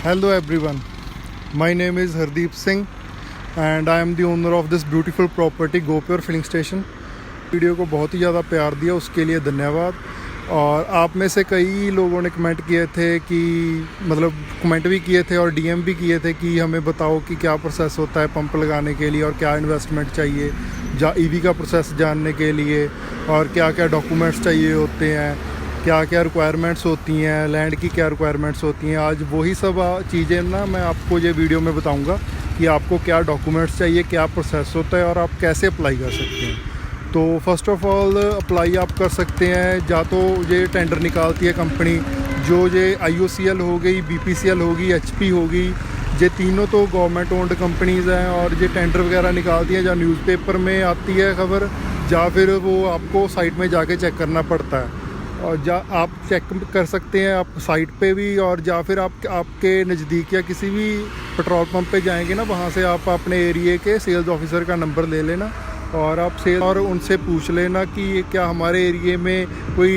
Hello everyone, my name is Hardeep Singh and I am the owner of this beautiful property Gopur filling station। Video को बहुत ही ज़्यादा प्यार दिया, उसके लिए धन्यवाद। और आप में से कई लोगों ने कमेंट किए थे कि कमेंट भी किए थे और डीएम भी किए थे कि हमें बताओ कि क्या प्रोसेस होता है पंप लगाने के लिए और क्या इन्वेस्टमेंट चाहिए ईवी का प्रोसेस जानने के लिए, और क्या क्या डॉक्यूमेंट्स चाहिए होते हैं, क्या क्या रिक्वायरमेंट्स होती हैं, लैंड की क्या रिक्वायरमेंट्स होती हैं। आज वही सब चीज़ें मैं आपको ये वीडियो में बताऊंगा कि आपको क्या डॉक्यूमेंट्स चाहिए, क्या प्रोसेस होता है और आप कैसे अप्लाई कर सकते हैं। तो फर्स्ट ऑफ़ ऑल अप्लाई आप कर सकते हैं, या तो ये टेंडर निकालती है कंपनी, जो ये IOCL हो गई, BPCL होगी, HP होगी, ये तीनों तो गवर्नमेंट ओन्ड कंपनीज़ हैं और ये टेंडर वगैरह निकालती हैं, या न्यूज़पेपर में आती है खबर, या फिर वो आपको साइट में जाके चेक करना पड़ता है। और आप चेक कर सकते हैं आप साइट पे भी, और या फिर आपके नज़दीक या किसी भी पेट्रोल पंप पे जाएंगे ना, वहाँ से आप अपने एरिए के सेल्स ऑफिसर का नंबर ले लेना और आप और उनसे पूछ लेना कि क्या हमारे एरिए में कोई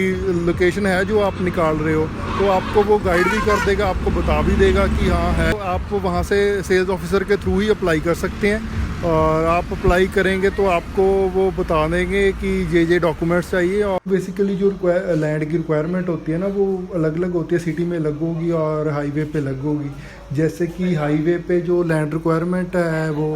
लोकेशन है जो आप निकाल रहे हो, तो आपको वो गाइड भी कर देगा, आपको बता भी देगा कि हाँ है। तो आप वहाँ से सेल्स ऑफिसर के थ्रू ही अप्लाई कर सकते हैं, और आप अप्लाई करेंगे तो आपको वो बता देंगे कि ये डॉक्यूमेंट्स चाहिए। और बेसिकली जो लैंड की रिक्वायरमेंट होती है ना, वो अलग अलग होती है, सिटी में अलग होगी और हाईवे पे अलग होगी। जैसे कि हाईवे पे जो लैंड रिक्वायरमेंट है वो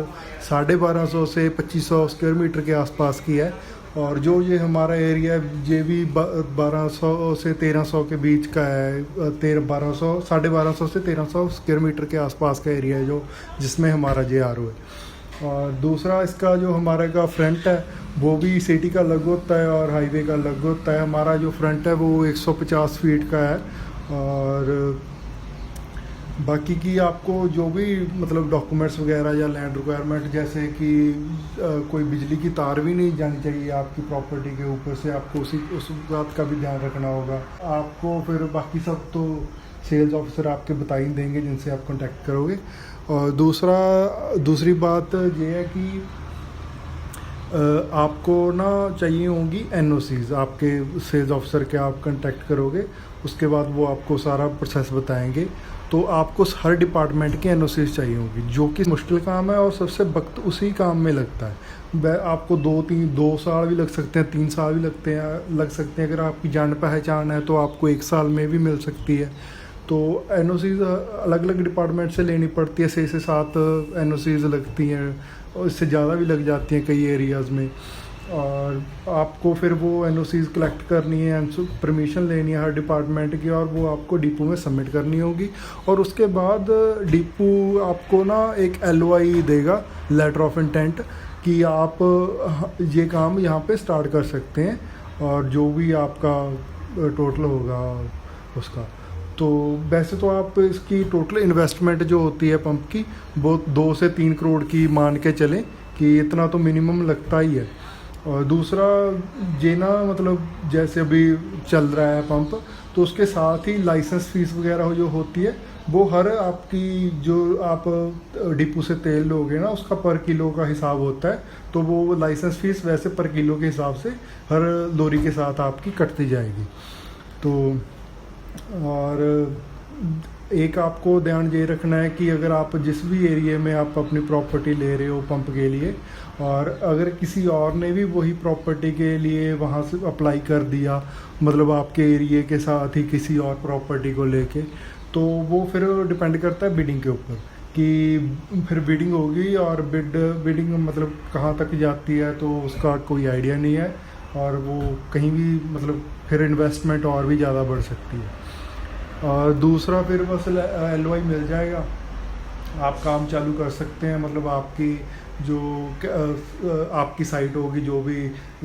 1250 से 2500 स्क्वायर मीटर के आसपास की है, और जो ये हमारा एरिया ये भी 1200 से 1300 के बीच का है। 1250 से 1300 स्क्वायर मीटर के आसपास का एरिया है जो जिसमें हमारा JRO है। और दूसरा इसका जो हमारे का फ्रंट है वो भी सिटी का अलग होता है और हाईवे का अलग होता है। हमारा जो फ्रंट है वो 150 फीट का है, और बाकी की आपको जो भी डॉक्यूमेंट्स वगैरह या लैंड रिक्वायरमेंट, जैसे कि कोई बिजली की तार भी नहीं जानी चाहिए आपकी प्रॉपर्टी के ऊपर से, आपको उस बात का भी ध्यान रखना होगा आपको। फिर बाकी सब तो सेल्स ऑफिसर आपके बता ही देंगे जिनसे आप कांटेक्ट करोगे। और दूसरी बात ये है कि आपको ना चाहिए होंगी NOCs आपके सेल्स ऑफिसर के, आप कांटेक्ट करोगे उसके बाद वो आपको सारा प्रोसेस बताएंगे। तो आपको हर डिपार्टमेंट की NOCs चाहिए होगी, जो कि मुश्किल काम है और सबसे वक्त उसी काम में लगता है। आपको 2 साल भी लग सकते हैं, 3 साल भी लग सकते हैं। अगर आपकी जान पहचान है तो आपको 1 साल में भी मिल सकती है। तो NOCs अलग अलग डिपार्टमेंट से लेनी पड़ती है, 6 से 7 NOCs लगती हैं, और इससे ज़्यादा भी लग जाती हैं कई एरियाज़ में। और आपको फिर वो NOCs कलेक्ट करनी है, परमिशन लेनी है हर डिपार्टमेंट की, और वो आपको डिपो में सबमिट करनी होगी। और उसके बाद डिपो आपको ना एक LOI देगा, लेटर ऑफ इंटेंट, कि आप ये काम यहाँ पे स्टार्ट कर सकते हैं, और जो भी आपका टोटल होगा उसका। तो वैसे तो आप इसकी टोटल इन्वेस्टमेंट जो होती है पंप की वो 2 से 3 करोड़ की मान के चलें कि इतना तो मिनिमम लगता ही है। और दूसरा ये ना जैसे अभी चल रहा है पंप, तो उसके साथ ही लाइसेंस फीस वगैरह जो होती है वो हर आपकी जो आप डिपो से तेल लोगे ना, उसका पर किलो का हिसाब होता है। तो वो लाइसेंस फीस वैसे पर किलो के हिसाब से हर लोरी के साथ आपकी कटती जाएगी। तो और एक आपको ध्यान ये रखना है कि अगर आप जिस भी एरिया में आप अपनी प्रॉपर्टी ले रहे हो पंप के लिए, और अगर किसी और ने भी वही प्रॉपर्टी के लिए वहाँ से अप्लाई कर दिया, आपके एरिया के साथ ही किसी और प्रॉपर्टी को लेके, तो वो फिर डिपेंड करता है बिडिंग के ऊपर कि फिर बिडिंग होगी, और बिडिंग कहाँ तक जाती है तो उसका कोई आइडिया नहीं है, और वो कहीं भी फिर इन्वेस्टमेंट और भी ज़्यादा बढ़ सकती है। और दूसरा फिर बस LOI मिल जाएगा, आप काम चालू कर सकते हैं। आपकी जो आपकी साइट होगी, जो भी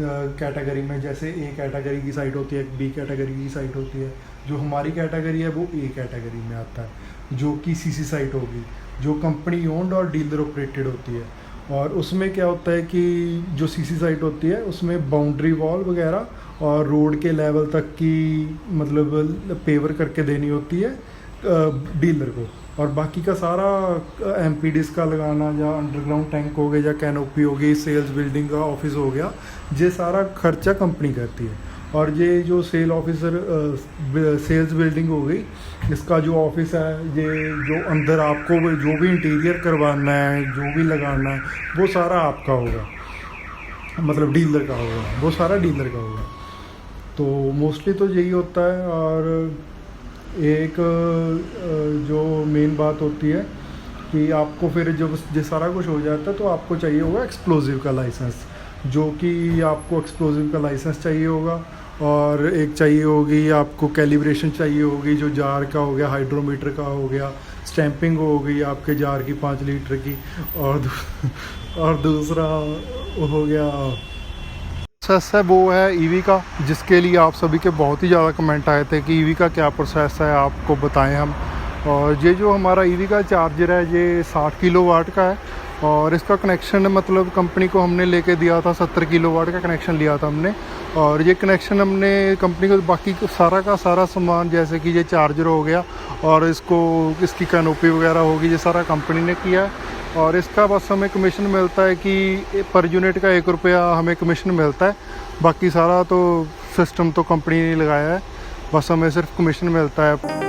कैटेगरी में, जैसे A कैटेगरी की साइट होती है, B कैटेगरी की साइट होती है। जो हमारी कैटेगरी है वो A कैटेगरी में आता है, जो कि CC साइट होगी, जो कंपनी ओन्ड और डीलर ऑपरेटेड होती है। और उसमें क्या होता है कि जो CC साइट होती है उसमें बाउंड्री वॉल वगैरह और रोड के लेवल तक की पेवर करके देनी होती है डीलर को, और बाकी का सारा MPDs का लगाना, या अंडरग्राउंड टैंक हो गया, या कैनोपी हो गई, सेल्स बिल्डिंग का ऑफिस हो गया, ये सारा खर्चा कंपनी करती है। और ये जो सेल ऑफिसर सेल्स बिल्डिंग हो गई, इसका जो ऑफिस है, ये जो अंदर आपको जो भी इंटीरियर करवाना है, जो भी लगाना है, वो सारा आपका होगा, मतलब डीलर का होगा, वो सारा डीलर का होगा। तो मोस्टली तो यही होता है। और एक जो मेन बात होती है कि आपको फिर जब ये सारा कुछ हो जाता है तो आपको चाहिए होगा एक्सप्लोजिव का लाइसेंस, जो कि आपको एक्सप्लोजिव का लाइसेंस चाहिए होगा। और एक चाहिए होगी आपको कैलिब्रेशन चाहिए होगी, जो जार का हो गया, हाइड्रोमीटर का हो गया, स्टैंपिंग हो गई आपके जार की 5 लीटर की, और दूसरा हो गया प्रोसेस है, वो है ईवी का, जिसके लिए आप सभी के बहुत ही ज़्यादा कमेंट आए थे कि ईवी का क्या प्रोसेस है, आपको बताएं हम। और ये जो हमारा ईवी का चार्जर है, ये 60 किलोवाट का है, और इसका कनेक्शन मतलब कंपनी को हमने लेके दिया था, 70 किलोवाट का कनेक्शन लिया था हमने। और ये कनेक्शन हमने कंपनी को बाकी सारा का सारा सामान, जैसे कि ये चार्जर हो गया और इसकी कैनोपी वगैरह होगी, ये सारा कंपनी ने किया है। और इसका बस हमें कमीशन मिलता है कि पर यूनिट का 1 रुपया हमें कमीशन मिलता है। बाकी सारा तो सिस्टम तो कंपनी ने लगाया है, बस हमें सिर्फ कमीशन मिलता है।